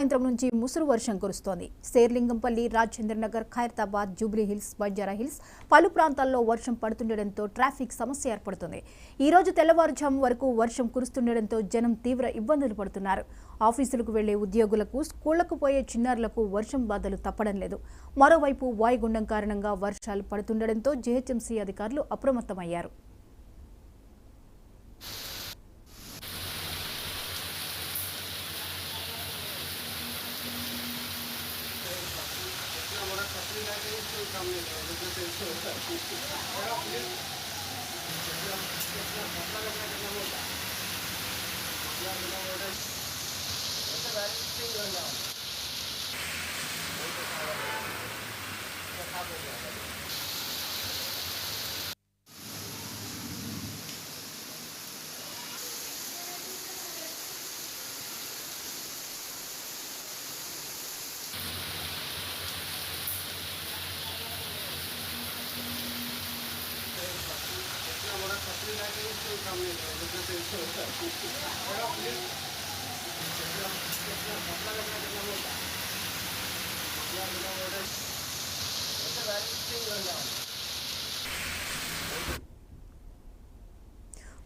సాయంత్రం నుంచి ముసురు వర్షం కురుస్తోంది. Serilingampally, Rajendranagar, Khairatabad, Jubilee hills, Banjara hills పలు ప్రాంతాల్లో వర్షం పడుతుండటంతో ట్రాఫిక్ సమస్య ఏర్పడుతుంది. ఈ రోజు తెల్లవారుజాము వరకు వర్షం కురుస్తుండటంతో జనం తీవ్ర ఇబ్బందులు పడుతున్నారు. ఆఫీసులకు వెళ్లే ఉద్యోగులకు, స్కూళ్లకు పోయే చిన్నారులకు వర్షం బాధలు తప్పడం లేదు. మరోవైపు వాయుగుండం కారణంగా వర్షాలు పడుతుండటంతో జీహెచ్ఎంసీ అధికారులు అప్రమత్తమయ్యారు.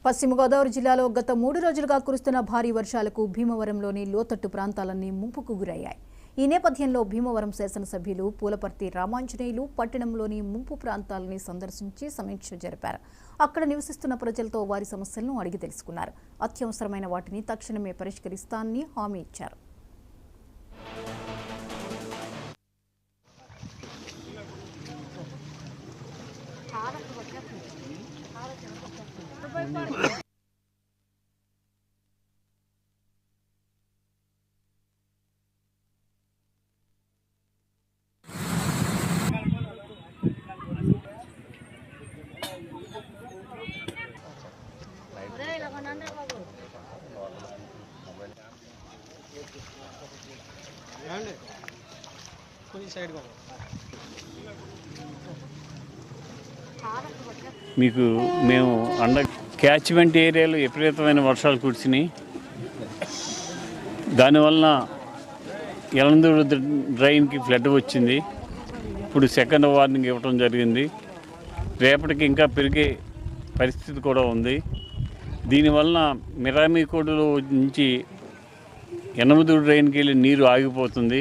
పశ్చిమ గోదావరి జిల్లాలో గత 3 రోజులుగా కురుస్తున్న భారీ వర్షాలకు భీమవరంలోని లోతట్టు ప్రాంతాలన్నీ ముంపుకు గురయ్యాయి. ఈ నేపథ్యంలో భీమవరం శాసనసభ్యులు పూలపర్తి రామాంజనేయులు పట్టణంలోని ముంపు ప్రాంతాలని సందర్శించి సమీక్ష జరిపారు. అక్కడ నివసిస్తున్న ప్రజలతో వారి సమస్యలను అడిగి తెలుసుకున్నారు. అత్యవసరమైన వాటిని తక్షణమే పరిష్కరిస్తానని హామీ ఇచ్చారు. మీకు మేము క్యాచ్మెంట్ ఏరియాలో విపరీతమైన వర్షాలు కురిసినాయి. దానివలన ఎలందూరు డ్రైన్కి ఫ్లడ్ వచ్చింది. ఇప్పుడు సెకండ్ వార్నింగ్ ఇవ్వడం జరిగింది. రేపటికి ఇంకా పెరిగే పరిస్థితి కూడా ఉంది. దీనివలన మిరామికోడులో నుంచి ఎనమదూరు డ్రైన్కి వెళ్ళి నీరు ఆగిపోతుంది.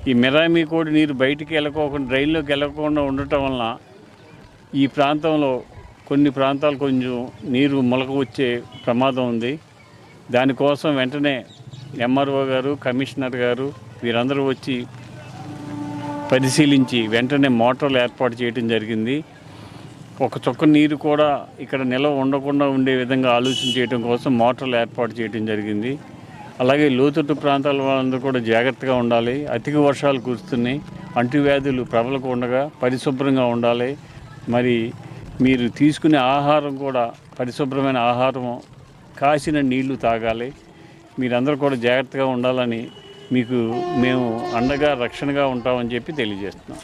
ఈ మిరామికోడు నీరు బయటికి వెళ్ళకోకుండా, డ్రైన్లోకి వెళ్ళకుండా ఉండటం వలన ఈ ప్రాంతంలో కొన్ని ప్రాంతాలు కొంచెం నీరు మొలక వచ్చే ప్రమాదం ఉంది. దానికోసం వెంటనే ఎంఆర్ఓ గారు, కమిషనర్ గారు వీరందరూ వచ్చి పరిశీలించి వెంటనే మోటార్లు ఏర్పాటు చేయడం జరిగింది. ఒక చుక్క నీరు కూడా ఇక్కడ నిల్వ ఉండకుండా ఉండే విధంగా ఆలోచన చేయడం కోసం మోటార్లు ఏర్పాటు చేయడం జరిగింది. అలాగే లోతట్టు ప్రాంతాల వాళ్ళందరూ కూడా జాగ్రత్తగా ఉండాలి. అధిక వర్షాలు కురుస్తున్నాయి. అంటువ్యాధులు ప్రబలకుండా పరిశుభ్రంగా ఉండాలి. మరి మీరు తీసుకునే ఆహారం కూడా పరిశుభ్రమైన ఆహారం, కాసిన నీళ్లు తాగాలి. మీరందరూ కూడా జాగ్రత్తగా ఉండాలని మీకు మేము అండగా రక్షణగా ఉంటామని చెప్పి తెలియజేస్తున్నాం.